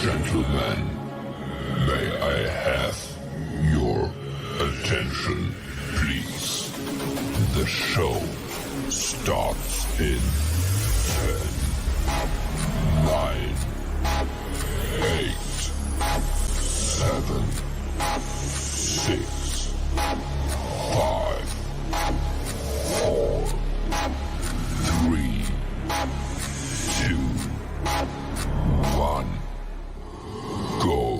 Gentlemen, may I have your attention, please? The show starts in 10, 9, 8, 7, 6, 5, 4, 3, 2, 1. Go.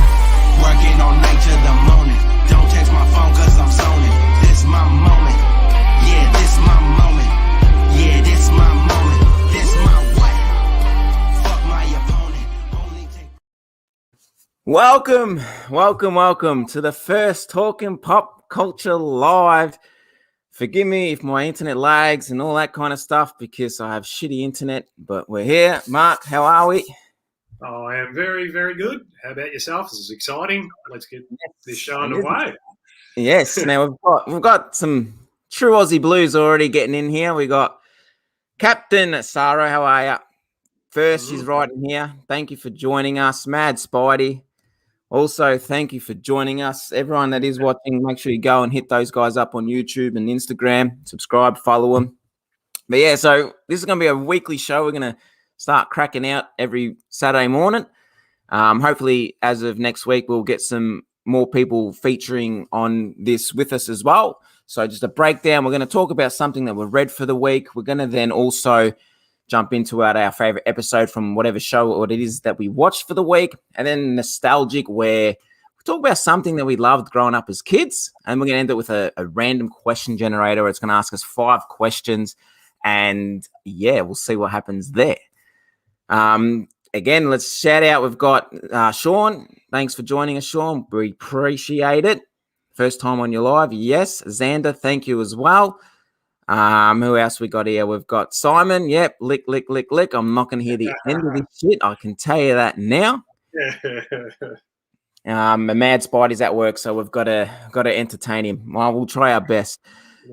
Working all night till the morning. Don't text my phone cause I'm zoning. This my moment. Yeah, this my moment. Yeah, this my moment. This my what? Fuck my opponent. Only take... Welcome to the first Talking Pop Culture Live. Forgive me if my internet lags and all that kind of stuff because I have shitty internet, but we're here. Mark, how are we? I am very, very good. How about yourself? This is exciting. Let's get this show underway. Yes. Now we've got some true Aussie Blues already getting in here. We got Captain Sarah. How are you? First, she's right in here. Thank you for joining us, Mad Spidey. Also, thank you for joining us. Everyone that is watching, make sure you go and hit those guys up on YouTube and Instagram. Subscribe, follow them. But yeah, so this is going to be a weekly show. We're going to start cracking out every Saturday morning. Hopefully, as of next week, we'll get some more people featuring on this with us as well. So just a breakdown. We're going to talk about something that we've read for the week. We're going to then also jump into our favorite episode from whatever show or it is that we watched for the week. And then nostalgic, where we talk about something that we loved growing up as kids. And we're going to end it with a random question generator. It's going to ask us 5 questions. And yeah, we'll see what happens there. Again, let's shout out. We've got Sean. Thanks for joining us, Sean. We appreciate it. First time on your live. Yes. Xander, thank you as well. Who else we got here? We've got Simon. Yep. Lick. I'm not going to hear the end of this shit. I can tell you that now. Mad Spidey's at work, so we've got to entertain him. Well, we'll try our best.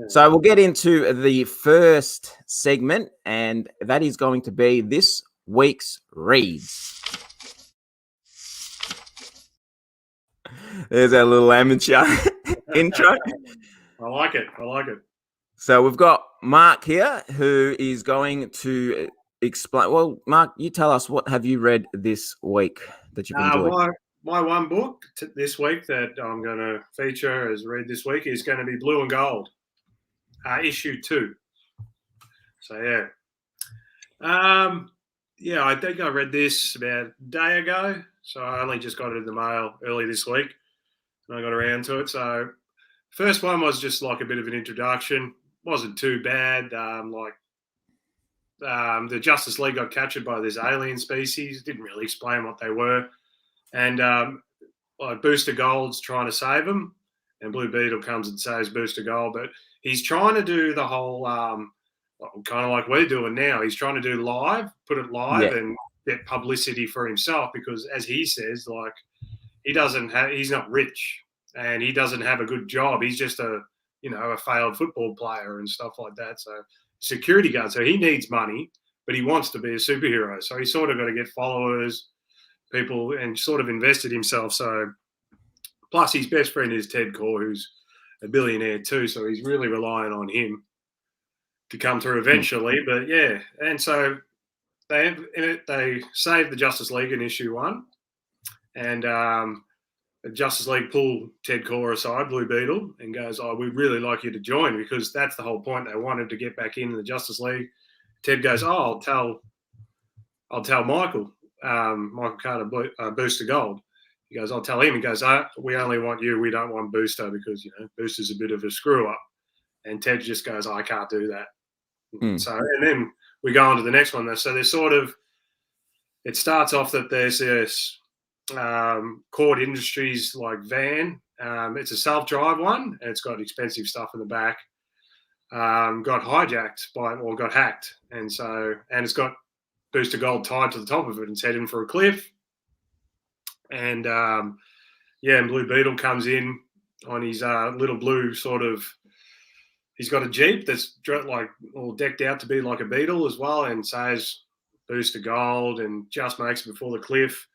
So we'll get into the first segment, and that is going to be this week's reads. There's our little amateur intro. I like it. So we've got Mark here who is going to explain. Well, Mark, you tell us, what have you read this week that you've enjoyed? My one book this week that I'm going to feature as read this week is going to be Blue and Gold, issue 2. So yeah, I think I read this about a day ago. So I only just got it in the mail early this week, and I got around to it. So first one was just like a bit of an introduction. Wasn't too bad. The Justice League got captured by this alien species. Didn't really explain what they were. And Booster Gold's trying to save them. And Blue Beetle comes and saves Booster Gold. But he's trying to do the whole, kind of like we're doing now. He's trying to do live, put it live and get publicity for himself. Because as he says, like, he's not rich and he doesn't have a good job. He's just a failed football player and stuff like that. So security guard. So he needs money, but he wants to be a superhero. So he's sort of got to get followers, people, and sort of invested himself. So plus his best friend is Ted Core, who's a billionaire too. So he's really relying on him to come through eventually. But yeah, and so they saved the Justice League in issue 1. And the Justice League pull Ted Core aside, Blue Beetle, and goes, we'd really like you to join, because that's the whole point. They wanted to get back into the Justice League. Ted goes, I'll tell Michael Carter, Booster Gold. He goes, I'll tell him. He goes, we only want you. We don't want Booster, because, Booster's a bit of a screw up. And Ted just goes, I can't do that. So, and then we go on to the next one. So there's it starts off that there's this Cord Industries like van. It's a self-drive one, and it's got expensive stuff in the back. Got hacked, and it's got Booster Gold tied to the top of it and it's heading for a cliff. And and Blue Beetle comes in on his little blue sort of. He's got a Jeep that's like all decked out to be like a Beetle as well, and says Booster Gold, and just makes it before the cliff.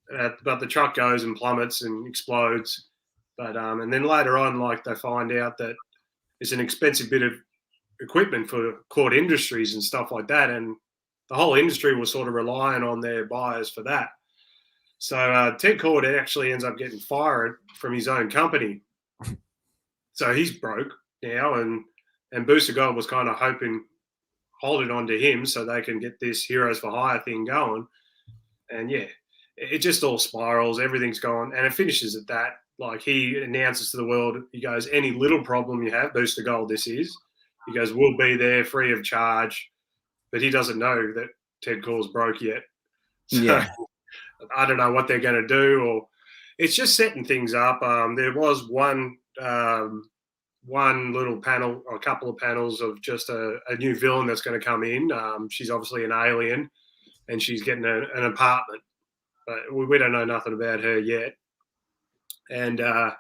but the truck goes and plummets and explodes. But and then later on, like they find out that it's an expensive bit of equipment for Cord Industries and stuff like that, and the whole industry was sort of relying on their buyers for that. So Ted Cord actually ends up getting fired from his own company. So he's broke now, and Booster Gold was kind of holding on to him so they can get this Heroes for Hire thing going. And yeah, it just all spirals. Everything's gone, and it finishes at that. Like he announces to the world, he goes, any little problem you have, Booster Gold, this is. He goes, we'll be there free of charge. But he doesn't know that Ted Cord's broke yet. So, Yeah. I don't know what they're going to do, or it's just setting things up. There was one little panel, or a couple of panels of just a new villain that's going to come in. She's obviously an alien, and she's getting an apartment, but we don't know nothing about her yet. And the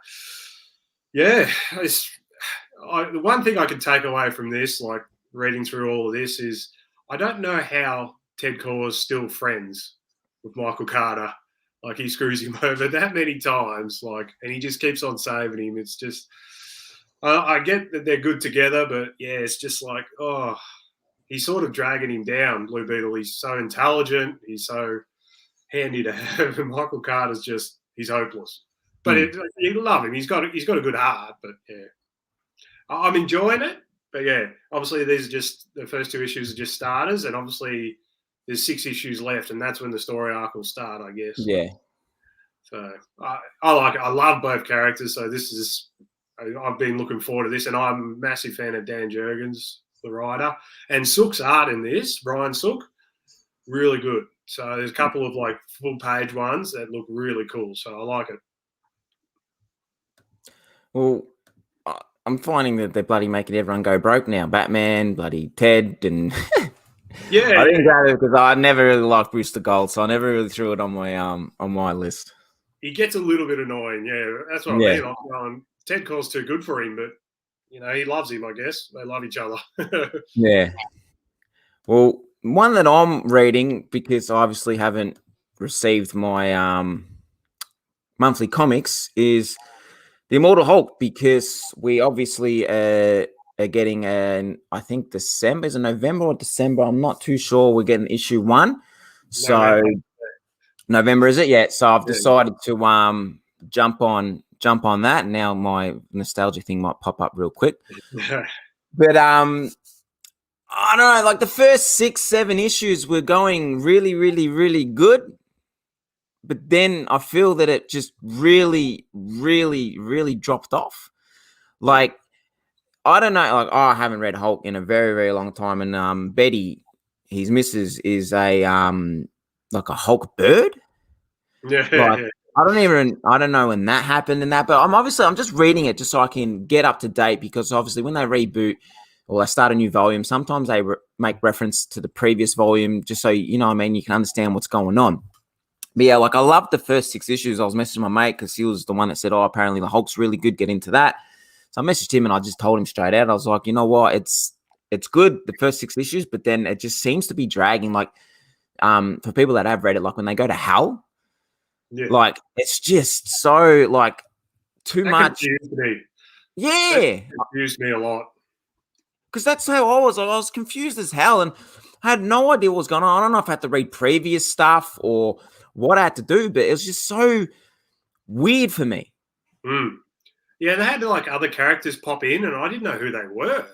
one thing I can take away from this, like reading through all of this, is I don't know how Ted Cord's still friends with Michael Carter. Like he screws him over that many times, and he just keeps on saving him. It's just, I get that they're good together, but yeah, it's just like, oh, he's sort of dragging him down, Blue Beetle. He's so intelligent, he's so handy to have, and Michael Carter's just, he's hopeless. But you love him. He's got a good heart. But yeah, I'm enjoying it. But yeah, obviously these are just the first 2 issues are just starters, and obviously there's 6 issues left, and that's when the story arc will start, I guess. Yeah. So I like it. I love both characters. So I've been looking forward to this, and I'm a massive fan of Dan Jurgens, the writer, and Sook's art in this. Brian Sook, really good. So there's a couple of like full page ones that look really cool. So I like it. Well, I'm finding that they're bloody making everyone go broke now. Batman, bloody Ted, and Yeah, I didn't go there because I never really liked Booster Gold, so I never really threw it on my list. he gets a little bit annoying. Yeah, that's what I mean. I'm going, Ted Cord's too good for him, but he loves him. I guess they love each other. Yeah. Well, one that I'm reading, because I obviously haven't received my monthly comics, is The Immortal Hulk, because we obviously are getting I think December, is it November or December? I'm not too sure. We're getting issue 1. So November, is it? Yeah. So I've decided to jump on that. Now my nostalgia thing might pop up real quick. But I don't know, like the first 6-7 issues were going really, really, really good. But then I feel that it just really, really, really dropped off. Like, I don't know, like, I haven't read Hulk in a very, very long time. And Betty, his missus, is a like a Hulk bird. Yeah. Like, I don't know when that happened and that, but I'm just reading it just so I can get up to date, because obviously when they reboot or they start a new volume, sometimes they make reference to the previous volume just so, you can understand what's going on. But yeah, like I loved the first 6 issues. I was messaging my mate because he was the one that said, oh, apparently the Hulk's really good, get into that. So I messaged him and I just told him straight out. I was like, you know what? It's good, the first 6 issues, but then it just seems to be dragging. Like, for people that have read it, like when they go to Hal, like it's just so like too much. It confused me a lot. Because that's how I was. I was confused as hell, and I had no idea what was going on. I don't know if I had to read previous stuff or what I had to do, but it was just so weird for me. Yeah, they had like other characters pop in, and I didn't know who they were.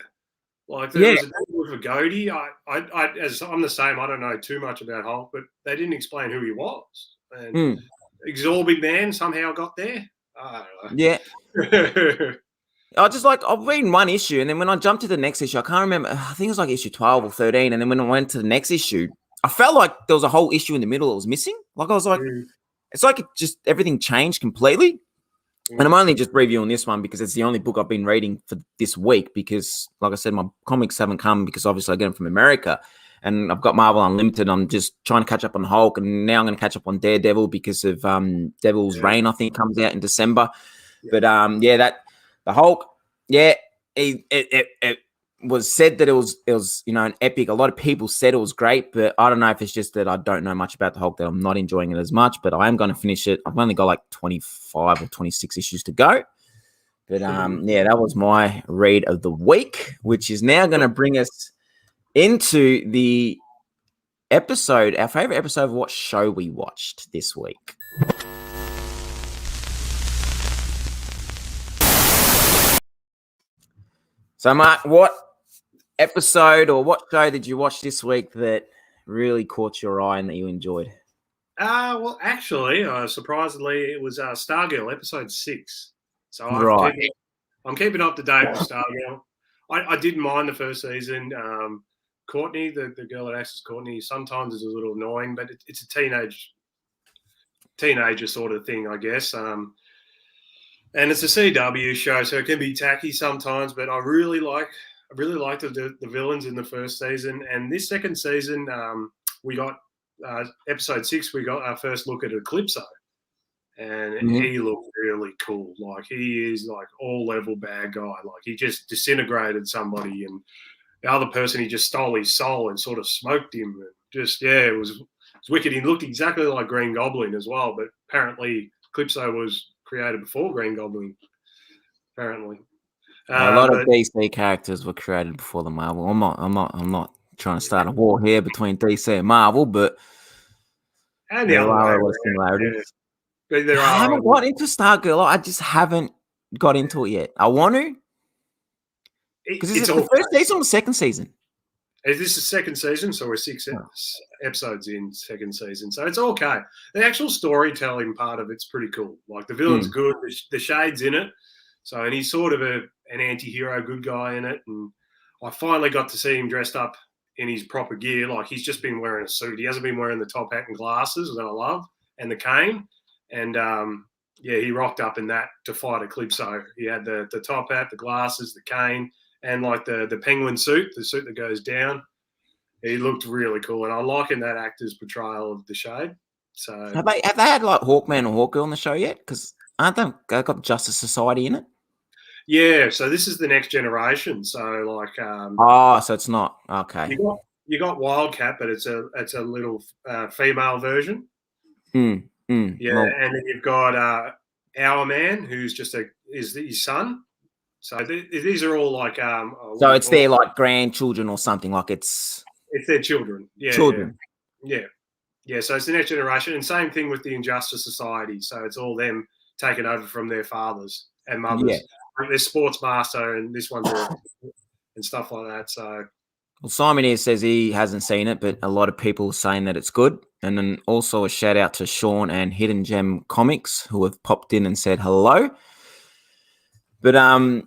Like there was a dude with a goatee. As I'm the same. I don't know too much about Hulk, but they didn't explain who he was. And Exorbic Man somehow got there. I don't know. Yeah. I'll read 1 issue, and then when I jumped to the next issue, I can't remember. I think it was like issue 12 or 13. And then when I went to the next issue, I felt like there was a whole issue in the middle that was missing. Like I was like, it's like everything changed completely. And I'm only just reviewing this one because it's the only book I've been reading for this week, because like I said, my comics haven't come because obviously I get them from America, and I've got Marvel Unlimited. I'm just trying to catch up on Hulk, and now I'm going to catch up on Daredevil because of Devil's Reign, I think, comes out in December. But the Hulk, it was said that it was an epic. A lot of people said it was great, but I don't know if it's just that I don't know much about the Hulk that I'm not enjoying it as much. But I am going to finish it. I've only got like 25 or 26 issues to go. But that was my read of the week, which is now going to bring us into the episode, our favorite episode of what show we watched this week. So, Mark, what episode or what show did you watch this week that really caught your eye and that you enjoyed? Well, actually, surprisingly, it was Stargirl episode 6. So I'm keeping up to date with Stargirl. I didn't mind the first season. Courtney, the girl that acts as Courtney, sometimes is a little annoying, but it's a teenager sort of thing, I guess. And it's a CW show, so it can be tacky sometimes. But I really liked the villains in the first season, and this second season, we got episode 6. We got our first look at Eclipso, and he looked really cool. Like he is like all level bad guy. Like he just disintegrated somebody, and the other person he just stole his soul and sort of smoked him. And just it was wicked. He looked exactly like Green Goblin as well, but apparently Eclipso was created before Green Goblin. Apparently, a lot of DC characters were created before the Marvel. I'm not trying to start a war here between DC and Marvel, but there are a lot of similarities. Yeah. But I haven't got into Stargirl. I just haven't got into it yet. I want to. Because it's the first season or the second season? This is the second season, so we're 6 episodes in second season. So it's okay. The actual storytelling part of it's pretty cool. Like the villain's good. The Shade's in it. So, and he's sort of an anti-hero good guy in it. And I finally got to see him dressed up in his proper gear. Like he's just been wearing a suit. He hasn't been wearing the top hat and glasses that I love and the cane. And he rocked up in that to fight Eclipso. He had the top hat, the glasses, the cane, and like the penguin suit, the suit that goes down. He looked really cool, and I'm liking that actor's portrayal of the Shade. So have they had like Hawkman or Hawkgirl on the show yet? Because aren't they got Justice Society in it? Yeah, so this is the next generation. So like, so it's not okay. You got Wildcat, but it's a little female version. Well, and then you've got Hourman, who's is his son. So these are all like so it's their like grandchildren or something. Like it's their children. Yeah, children. Yeah. So it's the next generation, and same thing with the Injustice Society. So it's all them taken over from their fathers and mothers. Yeah. Their sports master, and this one's and stuff like that. So. Well, Simon here says he hasn't seen it, but a lot of people are saying that it's good. And then also a shout out to Sean and Hidden Gem Comics who have popped in and said hello. But I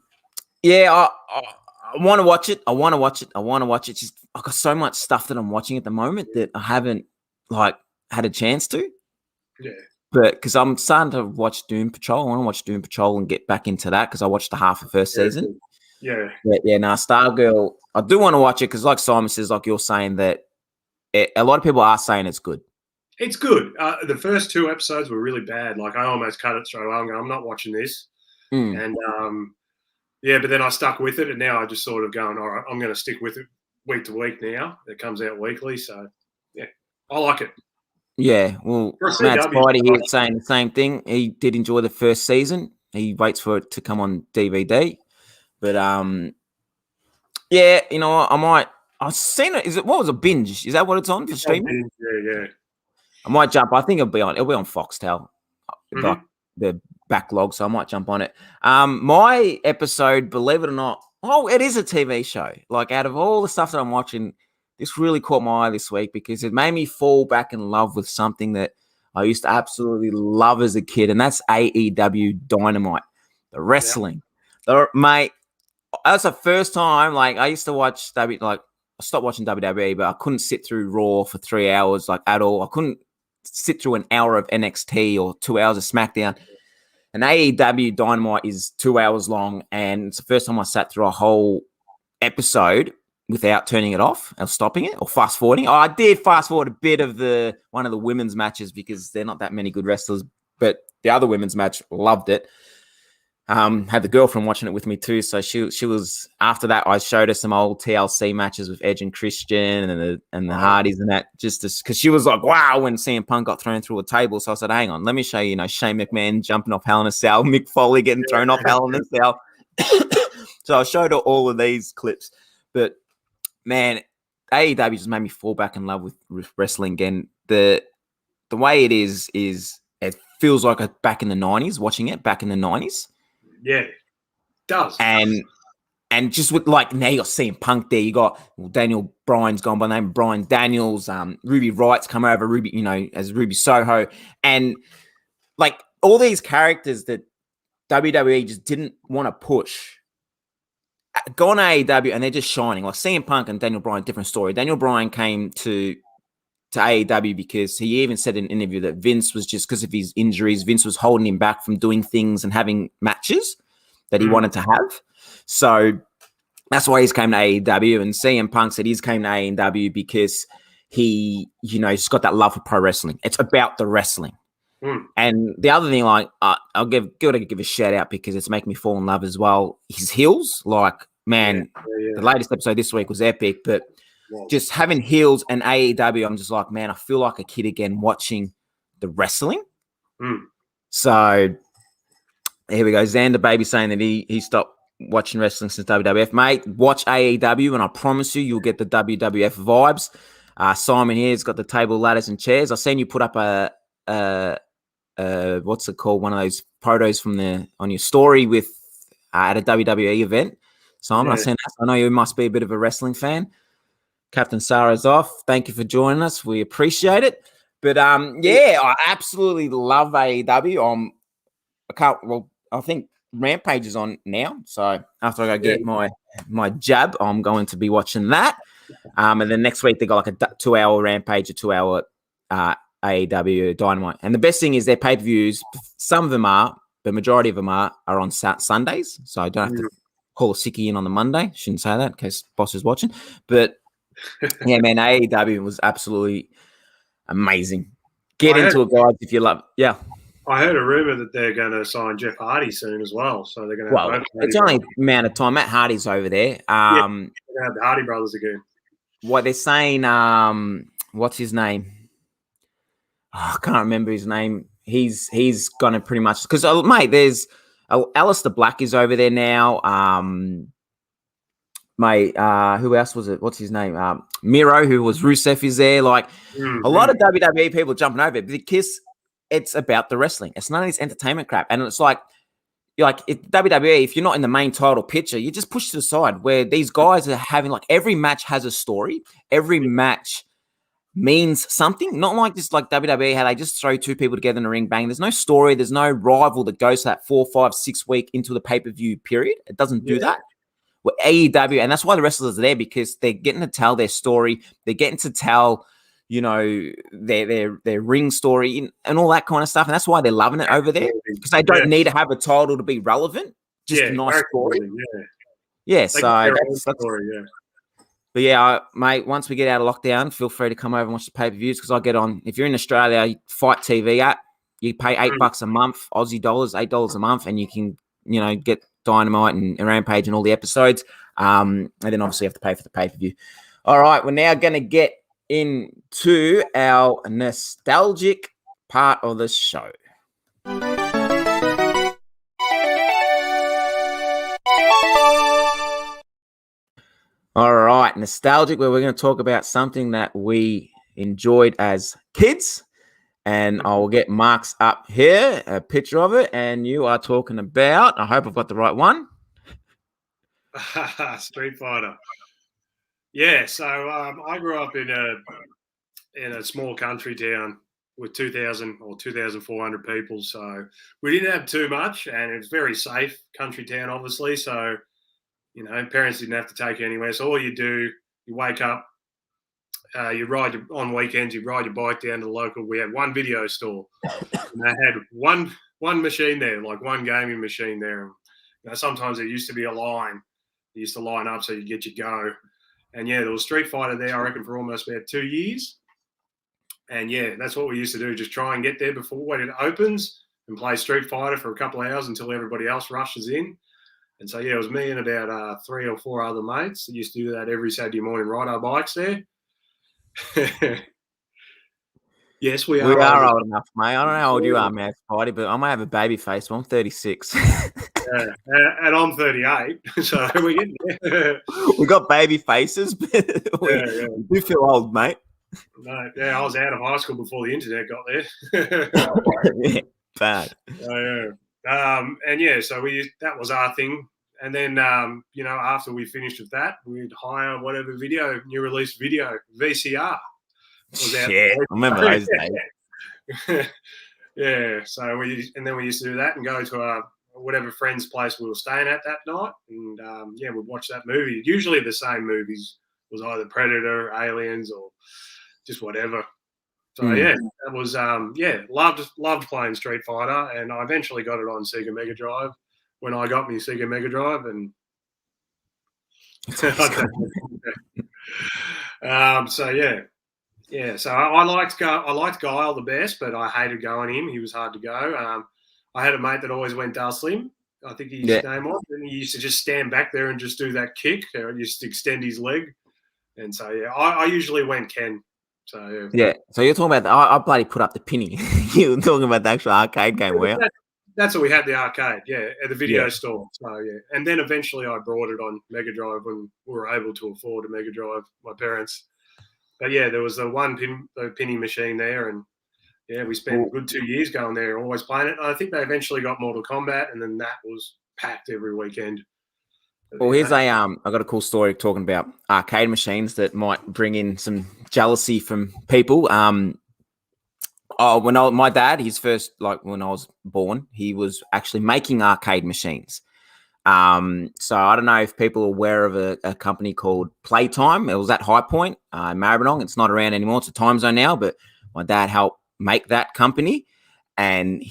want to watch it. I want to watch it. Just I've got so much stuff that I'm watching at the moment that I haven't like had a chance to. Yeah. But because I'm starting to watch Doom Patrol, I want to watch Doom Patrol and get back into that because I watched the half of first season. Yeah. Stargirl, I do want to watch it because, like Simon says, like you're saying that a lot of people are saying it's good. It's good. The first 2 episodes were really bad. Like I almost cut it straight away. I'm not watching this. And but then I stuck with it, and now I just sort of going, all right, I'm going to stick with it week to week now. It comes out weekly, so yeah, I like it. Yeah, well, Matt Spidey here saying the same thing. He did enjoy the first season. He waits for it to come on DVD. But you know what? I've seen it. What was a binge? Is that what it's on for streaming? Yeah. I might jump. I think it'll be on Foxtel, like the backlog. So I might jump on it. My episode, believe it or not, it is a TV show. Like out of all the stuff that I'm watching, this really caught my eye this week because it made me fall back in love with something that I used to absolutely love as a kid, and that's AEW Dynamite, the wrestling. Mate, that's the first time. Like I used to watch I stopped watching WWE, but I couldn't sit through Raw for 3 hours like at all. I couldn't sit through an hour of NXT or 2 hours of SmackDown. And AEW Dynamite is 2 hours long, and it's the first time I sat through a whole episode without turning it off or stopping it or fast forwarding. I did fast forward a bit of one of the women's matches because they're not that many good wrestlers, but the other women's match, loved it. Had the girlfriend watching it with me too. So she was after that. I showed her some old TLC matches with Edge and Christian and the Hardys and that just because she was like, wow, when CM Punk got thrown through a table. So I said, hang on, let me show you, Shane McMahon jumping off Hell in a Cell, Mick Foley getting thrown off Hell in a Cell. So I showed her all of these clips. But man, AEW just made me fall back in love with wrestling again. The way it is it feels like back in the 90s, watching it back in the 90s. Yeah, it does. And just with like now you got CM Punk there, you got Daniel Bryan's gone by the name of Bryan Daniels, Ruby Wright's come over, Ruby, as Ruby Soho, and like all these characters that WWE just didn't want to push. Gone AEW and they're just shining. Like CM Punk and Daniel Bryan, different story. Daniel Bryan came to AEW because he even said in an interview that Vince was just because of his injuries, Vince was holding him back from doing things and having matches that he wanted to have. So that's why he's came to AEW. And CM Punk said he's came to AEW because he, he's got that love for pro wrestling. It's about the wrestling. And the other thing, like, I'll give a shout out because it's making me fall in love as well. His heels, like, man, the latest episode this week was epic, but just having heels and AEW, I'm just like, man, I feel like a kid again watching the wrestling. So here we go. Xander Baby saying that he stopped watching wrestling since WWF. Mate, watch AEW and I promise you'll get the WWF vibes. Simon here's got the table, ladders, and chairs. I've seen you put up what's it called? One of those photos on your story with at a WWE event. Simon, I know you must be a bit of a wrestling fan. Captain Sarah's off. Thank you for joining us. We appreciate it. But I absolutely love AEW. I think Rampage is on now. So after I go get my jab, I'm going to be watching that. And then next week they got like a 2-hour Rampage, a 2-hour AEW Dynamite. And the best thing is their pay-per-views, some of them are, the majority of them are on Sundays. So I don't have to call a sickie in on the Monday. Shouldn't say that in case boss is watching. But yeah, man, AEW was absolutely amazing. Get into it, guys, if you love it. Yeah. I heard a rumor that they're going to sign Jeff Hardy soon as well. So they're going to have it's only a amount of time. Matt Hardy's over there. They're going to have the Hardy brothers again. What they're saying, what's his name? I can't remember his name. He's going to pretty much because mate, there's Aleister Black is over there now. Who else was it? What's his name? Miro, who was Rusev, is there. Like a lot of WWE people jumping over it because it's about the wrestling. It's none of this entertainment crap. And it's like WWE, if you're not in the main title picture, you just push to the side where these guys are having like every match has a story. Every match means something, not like this like WWE how they just throw two people together in a ring, bang. There's no story, there's no rival that goes to that 4, 5, 6 week into the pay-per-view period. It doesn't do that. With AEW, and that's why the wrestlers are there because they're getting to tell their story, they're getting to tell, their ring story and all that kind of stuff, and that's why they're loving it over there because they don't need to have a title to be relevant, just a nice story. So that's story, But yeah, mate, once we get out of lockdown, feel free to come over and watch the pay-per-views because I get on. If you're in Australia, Fight TV app, you pay $8 a month, Aussie dollars, $8 a month, and you can, get Dynamite and Rampage and all the episodes. And then obviously you have to pay for the pay-per-view. All right, we're now going to get into our nostalgic part of the show. All right, nostalgic, where we're going to talk about something that we enjoyed as kids. And I'll get Mark's up here, a picture of it. And you are talking about, I hope I've got the right one. Street Fighter. Yeah, so I grew up in a small country town with 2,000 or 2,400 people. So we didn't have too much, and it's very safe country town, obviously. So, parents didn't have to take you anywhere. So all you do, you wake up, on weekends, you ride your bike down to the local. We had one video store, and they had one machine there, like one gaming machine there. Sometimes there used to be a line. You used to line up so you get your go. And yeah, there was Street Fighter there, I reckon, for almost about 2 years. And yeah, that's what we used to do, just try and get there before when it opens. and play Street Fighter for a couple of hours until everybody else rushes in. And so, yeah, it was me and about 3 or 4 other mates that used to do that every Saturday morning, ride our bikes there. Yes, we We are. are old enough, mate. I don't know how old you are, man, Spidey, but I might have a baby face. Well, I'm 36. Yeah, and I'm 38, so we're getting there. We got baby faces, but Yeah. we feel old, mate. No, yeah, I was out of high school before the internet got there. Yeah, bad. And yeah, so that was our thing. And then, after we finished with that, we'd hire whatever new release video, VCR. Was out. Yeah, I remember those days. Yeah, so we used to do that and go to whatever friend's place we were staying at that night, and we'd watch that movie. Usually the same movies, was either Predator, Aliens, or just whatever. So that was loved playing Street Fighter, and I eventually got it on Sega Mega Drive when I got me Sega Mega Drive, and So I liked Guile the best, but I hated going in. He was hard to go. I had a mate that always went Dustlim. I think his name was, and he used to just stand back there and just do that kick. He used to extend his leg, and so I usually went Ken. So yeah. So you're talking about I bloody put up the penny. You were talking about the actual arcade game, were you? That's what we had, the arcade, at the video store. So and then eventually I brought it on Mega Drive when we were able to afford a Mega Drive. My parents. But there was the penny machine there, and we spent a good 2 years going there, always playing it. I think they eventually got Mortal Kombat, and then that was packed every weekend. Well, here's I got a cool story talking about arcade machines that might bring in some jealousy from people. My dad, his first, when I was born, he was actually making arcade machines. So I don't know if people are aware of a company called Playtime. It was at High Point, Maribyrnong. It's not around anymore. It's a time zone now, but my dad helped make that company, and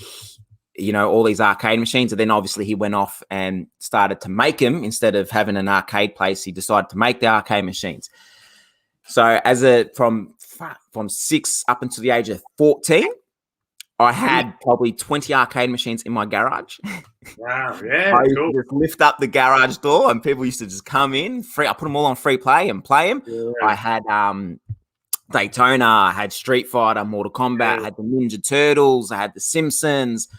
all these arcade machines. And then obviously he went off and started to make them. Instead of having an arcade place, he decided to make the arcade machines. So from 6 up until the age of 14, I had probably 20 arcade machines in my garage. Wow, yeah, I used cool. to just lift up the garage door, and people used to just come in free. I put them all on free play and play them. Yeah. I had Daytona, I had Street Fighter, Mortal Kombat, I had the Ninja Turtles, I had the Simpsons.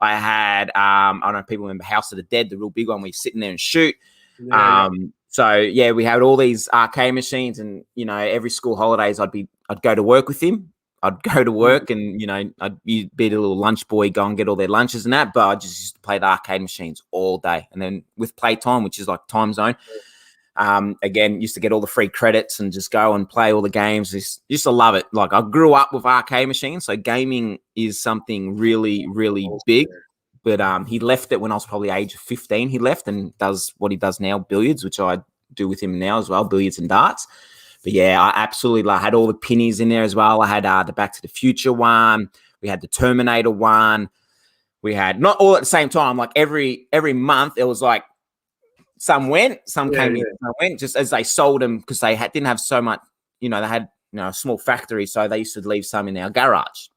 I had I don't know if people remember House of the Dead, the real big one where you're sitting there and shoot. We had all these arcade machines, and every school holidays I'd go to work with him. I'd go to work and, I'd be a little lunch boy, go and get all their lunches and that. But I just used to play the arcade machines all day. And then with Playtime, which is like time zone, again, used to get all the free credits and just go and play all the games. Used to love it. Like, I grew up with arcade machines. So gaming is something really, really big. But he left it when I was probably age of 15. He left and does what he does now, billiards, which I do with him now as well, billiards and darts. But I absolutely had all the pennies in there as well. I had the Back to the Future one. We had the Terminator one. We had not all at the same time. Like every month, it was like some went, some came in, some went. Just as they sold them because they didn't have so much. They had a small factory, so they used to leave some in our garage.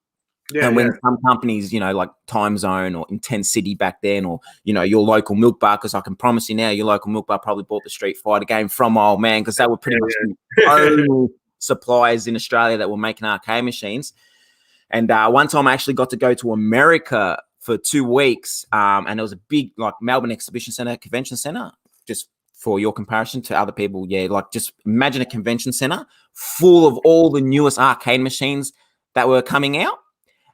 And when some companies, like Time Zone or Intense City back then, or, your local Milk Bar, because I can promise you now, your local Milk Bar probably bought the Street Fighter game from my old man, because they were pretty much the only suppliers in Australia that were making arcade machines. And one time I actually got to go to America for 2 weeks, and there was a big, Melbourne Exhibition Centre, Convention Centre, just for your comparison to other people. Just imagine a convention centre full of all the newest arcade machines that were coming out.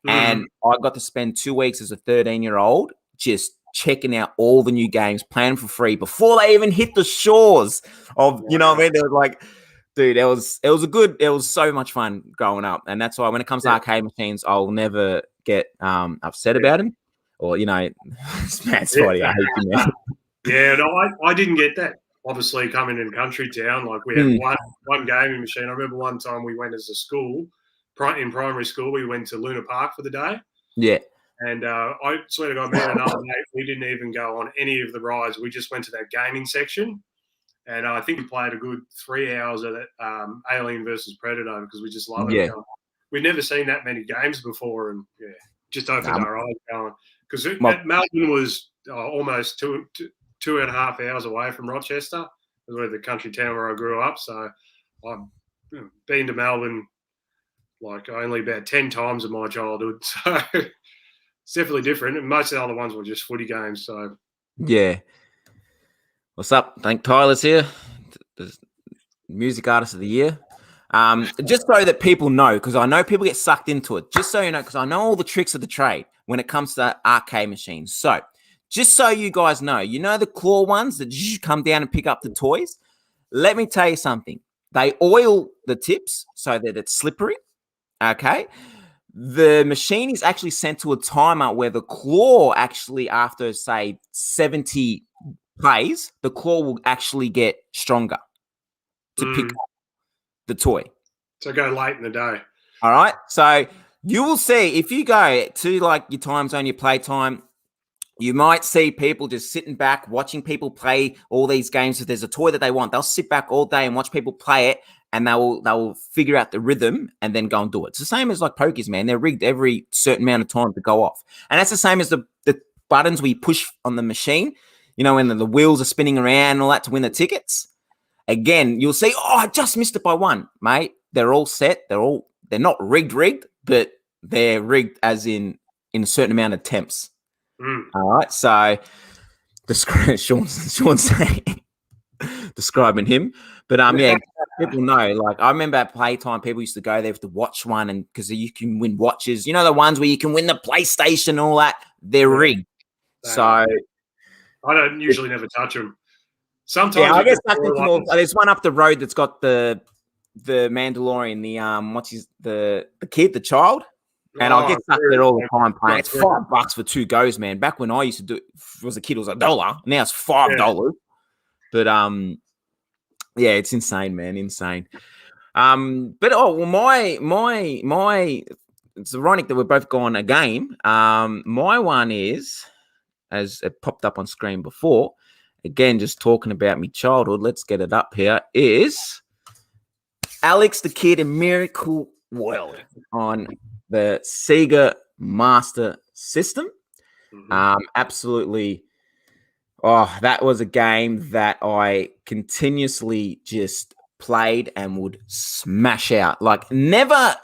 And I got to spend 2 weeks as a 13-year-old just checking out all the new games, playing for free before they even hit the shores of, They were like, dude, it was so much fun growing up. And that's why when it comes to arcade machines, I'll never get upset about them. Or, it's funny. I hate you, man. Yeah, no, I didn't get that. Obviously, coming in country town, we had one gaming machine. I remember one time we went as a school. In primary school, we went to Luna Park for the day. Yeah. And I swear to God, me and another mate, we didn't even go on any of the rides. We just went to that gaming section. And I think we played a good 3 hours of that Alien versus Predator because we just love it. Yeah. We'd never seen that many games before. And just opened our eyes going. Because Melbourne was almost two and a half hours away from Rochester, where the country town where I grew up. So I've been to Melbourne like only about 10 times in my childhood. So it's definitely different. And most of the other ones were just footy games. So yeah. What's up? Thank Tyler's here, the music artist of the year. Just so that people know, because I know people get sucked into it. Just so you know, because I know all the tricks of the trade when it comes to arcade machines. So just so you guys know, you know the claw ones that you come down and pick up the toys? Let me tell you something. They oil the tips so that it's slippery, okay? The machine is actually sent to a timer where the claw actually, after, say, 70 plays, the claw will actually get stronger to pick up the toy. So go late in the day. All right. So you will see if you go to like your time zone, your playtime, you might see people just sitting back watching people play all these games. If there's a toy that they want, they'll sit back all day and watch people play it, and they'll figure out the rhythm and then go and do it. It's the same as like pokies, man. They're rigged every certain amount of time to go off. And that's the same as the buttons we push on the machine, you know, when the wheels are spinning around and all that to win the tickets. Again, you'll see, oh, I just missed it by one, mate. They're all set. They're not rigged, but they're rigged as in a certain amount of attempts. All right. So Sean's saying, describing him. But yeah, people know. Like I remember at playtime, people used to go there to watch one, and because you can win watches. You know the ones where you can win the PlayStation and all that. They're rigged. So I don't usually never touch them. Sometimes, yeah, I guess there's one up the road that's got the Mandalorian, the kid, the child, and I'll get stuck there all the time playing. It's $5 for 2 goes, man. Back when I used to do it, was a kid, it was $1. Now it's $5. Yeah. But yeah, it's insane, man, insane. But my it's ironic that we're both gone a game. My one is, as it popped up on screen before. Again, just talking about my childhood, let's get it up here, is Alex the Kid in Miracle World on the Sega Master System. Absolutely. Oh, that was a game that I continuously just played and would smash out. Like, never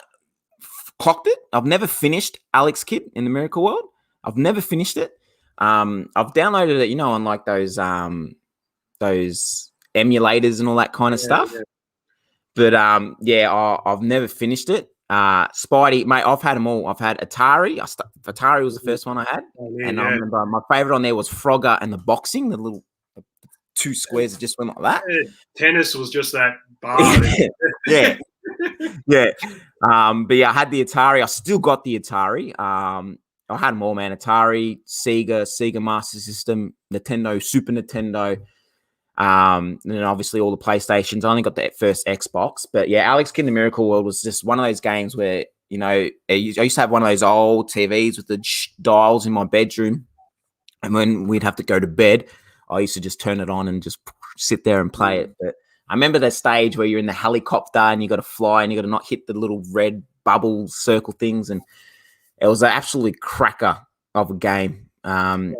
clocked it. I've never finished Alex Kid in the Miracle World. I've never finished it. I've downloaded it, you know, on like those emulators and all that kind of stuff. Yeah. But yeah, I've never finished it. Spidey, mate, I've had them all. I've had Atari. Atari was the first one I had, I remember my favorite on there was Frogger and the boxing, the little 2 squares that just went like that. Yeah. Tennis was just that bar. Yeah. But yeah, I had the Atari. I still got the Atari. I had them all, man. Atari, Sega Master System, Nintendo, Super Nintendo, and then obviously all the PlayStations. I only got the first Xbox. But yeah, Alex Kid in the Miracle World was just one of those games where, you know, I used to have one of those old TVs with the dials in my bedroom. And when we'd have to go to bed, I used to just turn it on and just sit there and play it. But I remember that stage where you're in the helicopter and you got to fly and you got to not hit the little red bubble circle things. And it was an absolutely cracker of a game. Never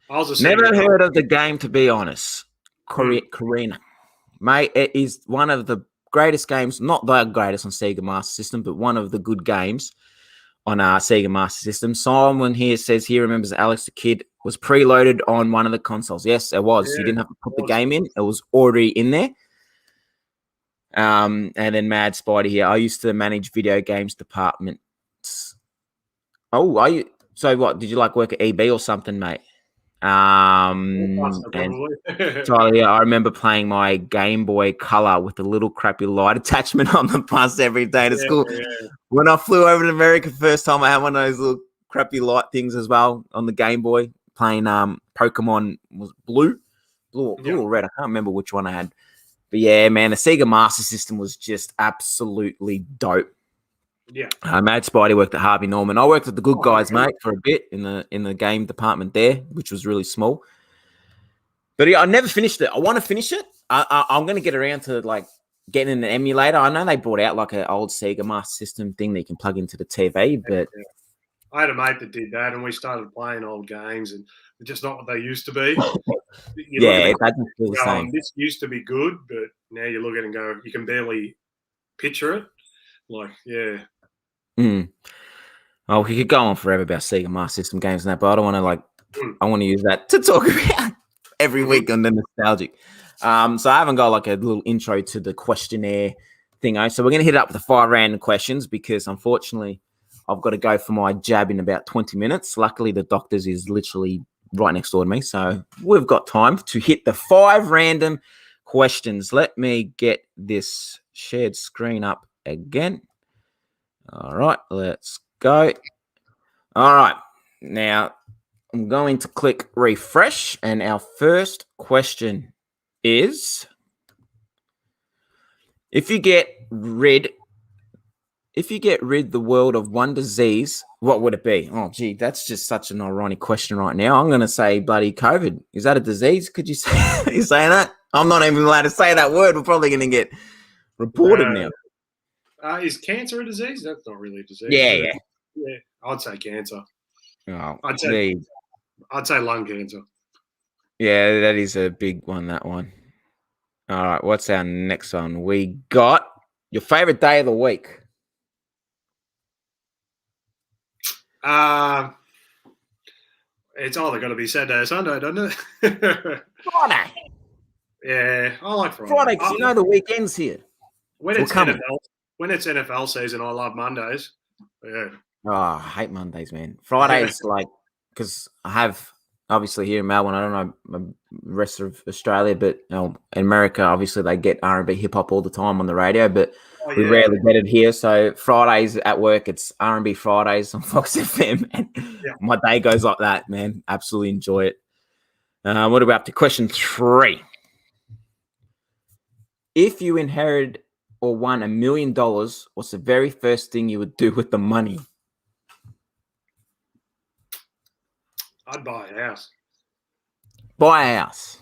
heard of the game, to be honest. Karina. Mate, it is one of the greatest games, not the greatest on Sega Master System, but one of the good games on our Sega Master System. Someone here says he remembers Alex the Kid was preloaded on one of the consoles. Yes, it was. Yeah, you didn't have to put the game in. It was already in there. And then Mad Spidey here. I used to manage video games departments. Oh, are you? So what? Did you like work at EB or something, mate? And Charlie, yeah, I remember playing my Game Boy Color with a little crappy light attachment on the bus every day to school. Yeah. When I flew over to America first time, I had one of those little crappy light things as well on the Game Boy, playing Pokemon was blue or red. I can't remember which one I had. But yeah, man, the Sega Master System was just absolutely dope. Yeah, Mad Spidey worked at Harvey Norman. I worked at the Good Guys, mate, for a bit in the game department there, which was really small. But yeah, I never finished it. I want to finish it. I'm going to get around to like getting an emulator. I know they brought out like an old Sega Master System thing that you can plug into the TV, but I had a mate that did that, and we started playing old games, and they're just not what they used to be. You look at Yeah, it that doesn't feel the and go, same. this used to be good, but now you look at it and go, you can barely picture it. Like, yeah. Mm. Oh, we could go on forever about Sega Master System games and that, but I don't want to I want to use that to talk about every week on the nostalgic. So I haven't got like a little intro to the questionnaire thing. So we're going to hit it up with the 5 random questions because unfortunately I've got to go for my jab in about 20 minutes. Luckily, the doctor's is literally right next door to me. So we've got time to hit the 5 random questions. Let me get this shared screen up again. All right, let's go. All right, now I'm going to click refresh, and our first question is: if you get rid the world of one disease, what would it be? Oh, gee, that's just such an ironic question right now. I'm going to say bloody COVID. Is that a disease? Could you say you say that? I'm not even allowed to say that word. We're probably going to get reported now. Is cancer a disease? That's not really a disease. Yeah. Yeah, I'd say cancer. Oh, I'd say lung cancer. yeah, that is a big one, that one. All right, what's our next one? We got your favorite day of the week. It's either got to be Saturday or Sunday, doesn't it? Friday. Yeah, I like Friday. Friday, because you know the weekend's here. When it's NFL season, I love Mondays. Yeah. Oh, I hate Mondays, man. Fridays, like, because I have, obviously here in Melbourne, I don't know the rest of Australia, but in America, obviously they get R&B hip hop all the time on the radio, but we rarely get it here. So Fridays at work, it's R&B Fridays on Fox FM. And my day goes like that, man. Absolutely enjoy it. What about up to question 3? If you inherited or won $1 million, what's the very first thing you would do with the money? I'd buy a house. Buy a house.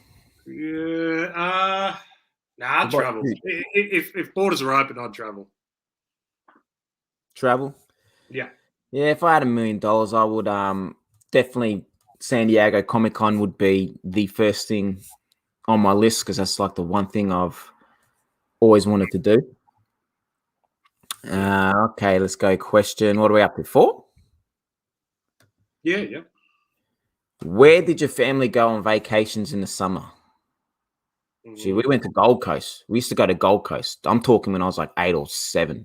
Yeah. I'd travel. If borders are open, I'd travel. Travel? Yeah. Yeah, if I had $1 million, I would definitely San Diego Comic-Con would be the first thing on my list because that's like the one thing I've always wanted to do. Okay, let's go. Question. What are we up to? 4? Yeah. Where did your family go on vacations in the summer? See, we went to Gold Coast. We used to go to Gold Coast. I'm talking when I was like 8 or 7.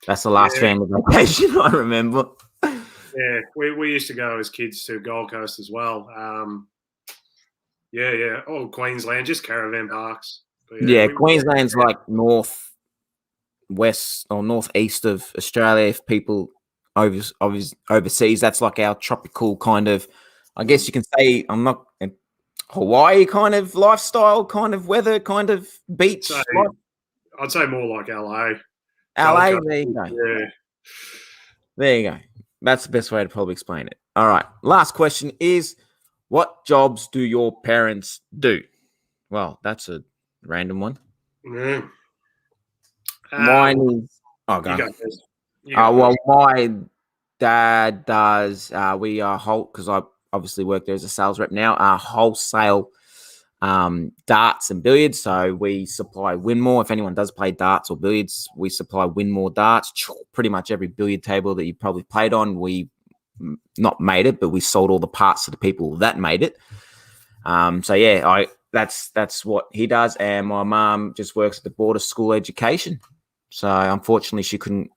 That's the last family vacation I remember. Yeah, we used to go as kids to Gold Coast as well. Yeah. Oh, Queensland, just caravan parks. Yeah, Queensland's like northwest or northeast of Australia. If people overseas, that's like our tropical kind of, I guess you can say, I'm not Hawaii kind of lifestyle, kind of weather, kind of beach. I'd say more like LA. LA, there you go. Yeah. There you go. That's the best way to probably explain it. All right. Last question is, what jobs do your parents do? Well, that's a random one. Yeah. Mine is. Oh, go. Well, my dad does. We are because I obviously work there as a sales rep now. Wholesale darts and billiards. So we supply Winmore. If anyone does play darts or billiards, we supply Winmore darts. Pretty much every billiard table that you probably played on, we not made it, but we sold all the parts to the people that made it. So yeah, that's what he does. And my mom just works at the Board of School Education. So unfortunately, she couldn't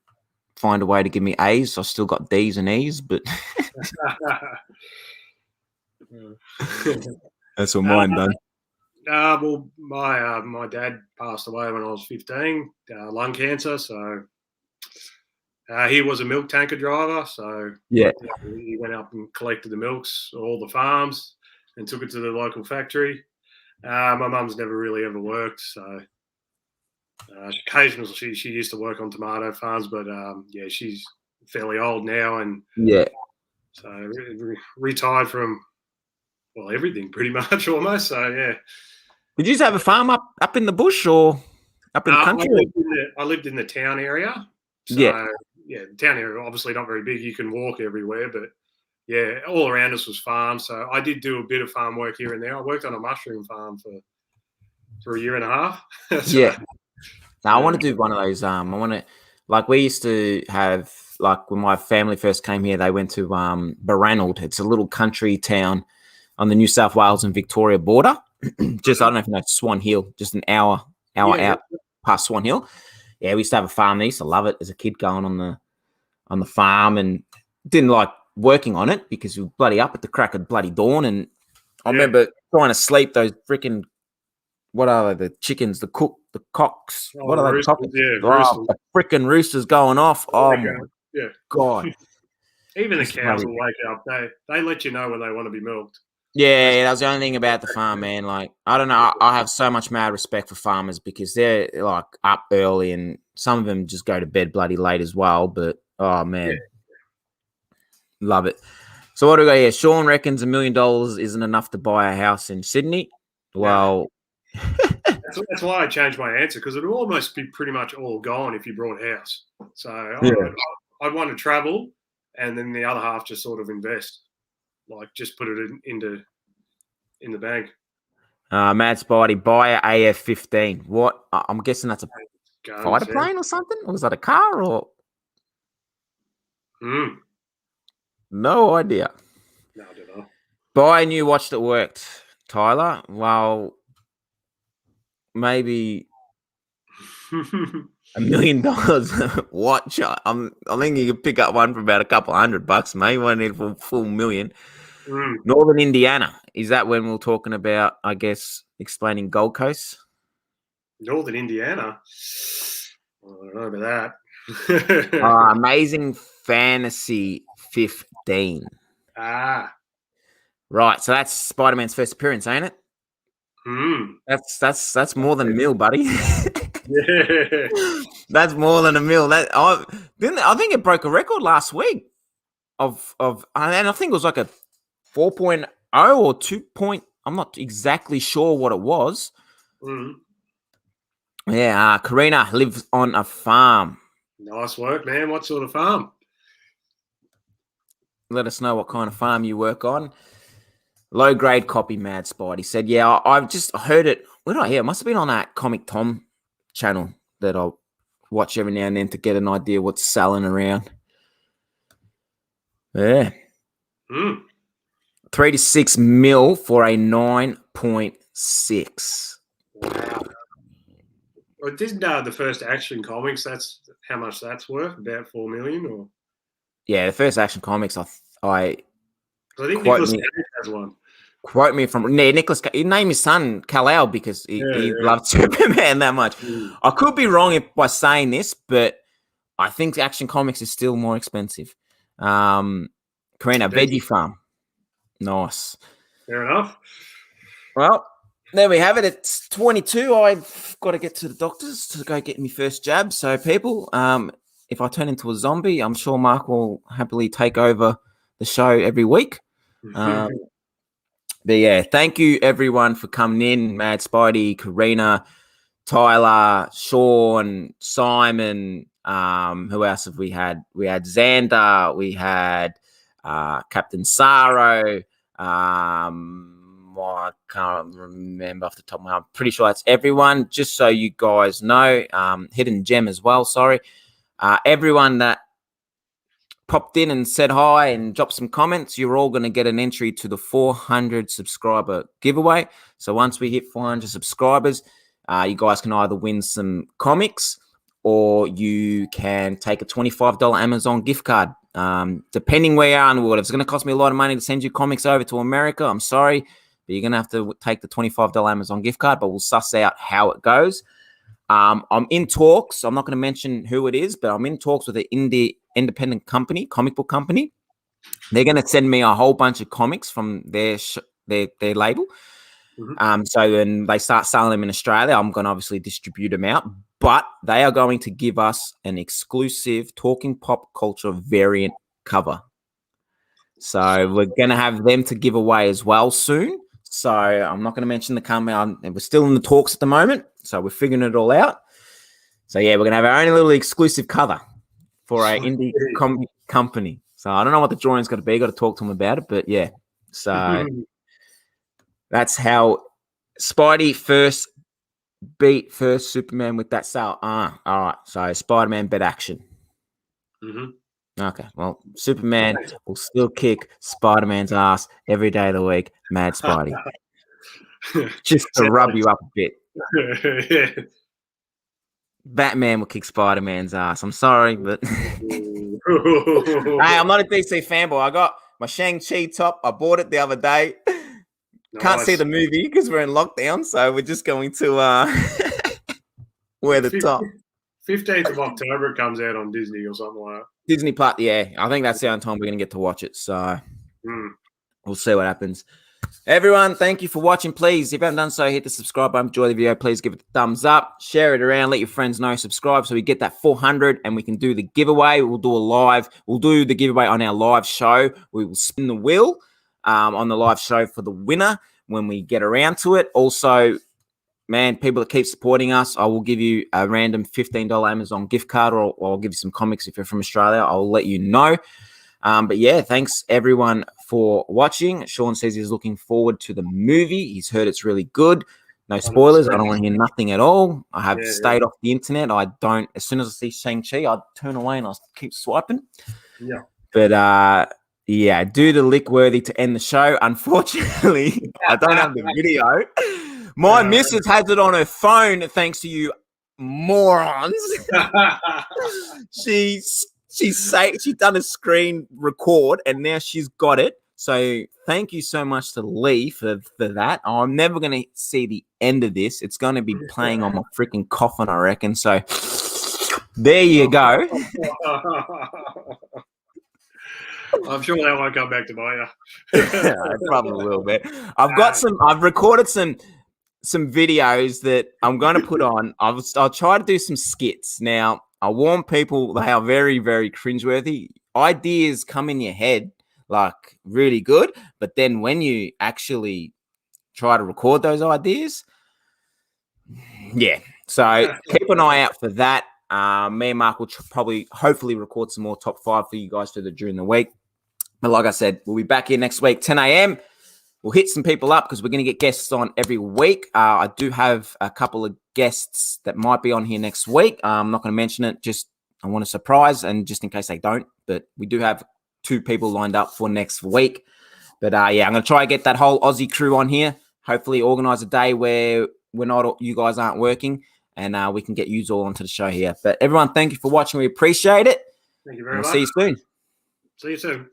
find a way to give me A's. I still got D's and E's, but that's what mine done. Well, my dad passed away when I was 15, lung cancer. So he was a milk tanker driver. So yeah, he went up and collected the milks, all the farms, and took it to the local factory. My mum's never really ever worked, so occasionally she used to work on tomato farms, but yeah, she's fairly old now, and so retired from everything pretty much almost. So yeah. Did you just have a farm up in the bush or up in the country? I lived in the town area. So, the town area obviously not very big. You can walk everywhere, but yeah, all around us was farm. So I did do a bit of farm work here and there. I worked on a mushroom farm for a year and a half. So, Yeah. Now I want to do one of those. I want to, like, we used to have, like, when my family first came here, they went to Baranald. It's a little country town on the New South Wales and Victoria border. Just, I don't know if you know Swan Hill, just an hour out past Swan Hill. Yeah, we used to have a farm. I used to love it as a kid, going on the farm, and didn't like working on it because we were bloody up at the crack of bloody dawn. And I remember trying to sleep, those freaking, what are they? The chickens, the cocks. Oh, what are they? roosters, roosters. The freaking roosters going off. Oh my God. Even the cows will wake up. They let you know when they want to be milked. Yeah, that was the only thing about the farm, man. Like, I don't know. I have so much mad respect for farmers because they're like up early, and some of them just go to bed bloody late as well. But oh man, love it. So what do we got here? Sean reckons $1 million isn't enough to buy a house in Sydney. Well, that's why I changed my answer, because it would almost be pretty much all gone if you brought a house. So I'd want to travel, and then the other half just sort of invest. Like, just put it in the bank. Mad Spidey, buy a AF-15. What? I'm guessing that's a fighter plane or something? Or was that a car? Or no idea. No, I don't know. Buy a new watch that worked, Tyler. Well, maybe $1 million watch. I think you could pick up one for about a couple $100, mate. You won't need a full million. Northern Indiana. Is that when we're talking about, I guess, explaining Gold Coast? Northern Indiana? I don't know about that. Amazing Fantasy 15. Right, so that's Spider-Man's first appearance, ain't it? That's more than $1 million, buddy. Yeah. That's more than $1 million. I think it broke a record last week of and I think it was like a 4.0 or 2. I'm not exactly sure what it was. Yeah, Karina lives on a farm. Nice work, man. What sort of farm? Let us know what kind of farm you work on. Low grade copy, Mad Spidey said, yeah, I've just heard it. Where did I hear? It must have been on that Comic Tom channel that I'll watch every now and then to get an idea what's selling around. Yeah. 3 to 6 mil for a 9.6. Wow. Well, didn't the first Action Comics, that's how much that's worth? About 4 million? Or? Yeah, the first Action Comics, I think Nicolas Cage has one. Quote me from Nicholas. He named his son Kal-El because he loved Superman that much. I could be wrong by saying this, but I think Action Comics is still more expensive. Karina, Veggie Farm. Nice. Fair enough. Well, there we have it. It's 22. I've got to get to the doctors to go get my first jab. So, people, if I turn into a zombie, I'm sure Mark will happily take over the show every week. But yeah, thank you everyone for coming in. Mad Spidey, Karina, Tyler, Sean, Simon. Who else have we had? We had Xander. We had Captain Saro. I can't remember off the top of my head. I'm pretty sure that's everyone. Just so you guys know, Hidden Gem as well. Sorry, everyone that popped in and said hi and dropped some comments, you're all going to get an entry to the 400 subscriber giveaway. So once we hit 400 subscribers, you guys can either win some comics or you can take a $25 Amazon gift card. Depending where you are in the world, if it's going to cost me a lot of money to send you comics over to America, I'm sorry, but you're going to have to take the $25 Amazon gift card, but we'll suss out how it goes. I'm in talks. I'm not going to mention who it is, but I'm in talks with an independent company, comic book company. They're going to send me a whole bunch of comics from their label. So when they start selling them in Australia, I'm going to obviously distribute them out, but they are going to give us an exclusive Talking Pop Culture variant cover. So we're going to have them to give away as well soon. So I'm not going to mention the company. We're still in the talks at the moment. So we're figuring it all out. So yeah, we're going to have our own little exclusive cover for a indie company. So I don't know what the drawing's got to be. Got to talk to him about it, but yeah. So that's how Spidey first beat first Superman with that sale. All right. So Spider-Man bet action. Okay. Well, Superman will still kick Spider-Man's ass every day of the week. Mad Spidey. Just to rub you up a bit. Yeah. Batman will kick Spider-Man's ass. I'm sorry, but hey, I'm not a DC fanboy. I got my Shang-Chi top. I bought it the other day. Can't see the movie because we're in lockdown, so we're just going to wear the top. 15th of October it comes out on Disney or something like that. Disney Plus, yeah. I think that's the only time we're going to get to watch it. So we'll see what happens. Everyone, thank you for watching. Please, if you haven't done so, hit the subscribe button. Enjoy the video. Please give it a thumbs up. Share it around. Let your friends know. Subscribe so we get that 400 and we can do the giveaway. We'll do a live. We'll do the giveaway on our live show. We will spin the wheel on the live show for the winner when we get around to it. Also, man, people that keep supporting us, I will give you a random $15 Amazon gift card, or I'll give you some comics if you're from Australia. I'll let you know. But yeah, thanks everyone for watching. Sean says he's looking forward to the movie. He's heard it's really good. No spoilers. I don't want to hear nothing at all. I have stayed off the internet. I don't. As soon as I see Shang-Chi, I turn away and I keep swiping. Yeah. But yeah, do the lick worthy to end the show. Unfortunately, I don't have the video. My missus has it on her phone, thanks to you morons. She's done a screen record and now she's got it. So thank you so much to Lee for that. I'm never going to see the end of this. It's going to be playing on my freaking coffin, I reckon. So there you go. I'm sure that won't come back to bite I probably will, but I've recorded some videos that I'm going to put on. I'll try to do some skits. Now, I warn people they are very, very cringeworthy. Ideas come in your head like really good, but then when you actually try to record those ideas, yeah. So keep an eye out for that. Me and Mark will hopefully record some more top 5 for you guys during the week. But like I said, we'll be back here next week, 10 a.m. We'll hit some people up because we're going to get guests on every week. I do have a couple of guests that might be on here next week. I'm not going to mention it. Just I want to surprise, and just in case they don't. But we do have 2 people lined up for next week. But yeah, I'm going to try and get that whole Aussie crew on here. Hopefully organize a day where you guys aren't working, and we can get you all onto the show here. But everyone, thank you for watching. We appreciate it. Thank you very much. See you soon. See you soon.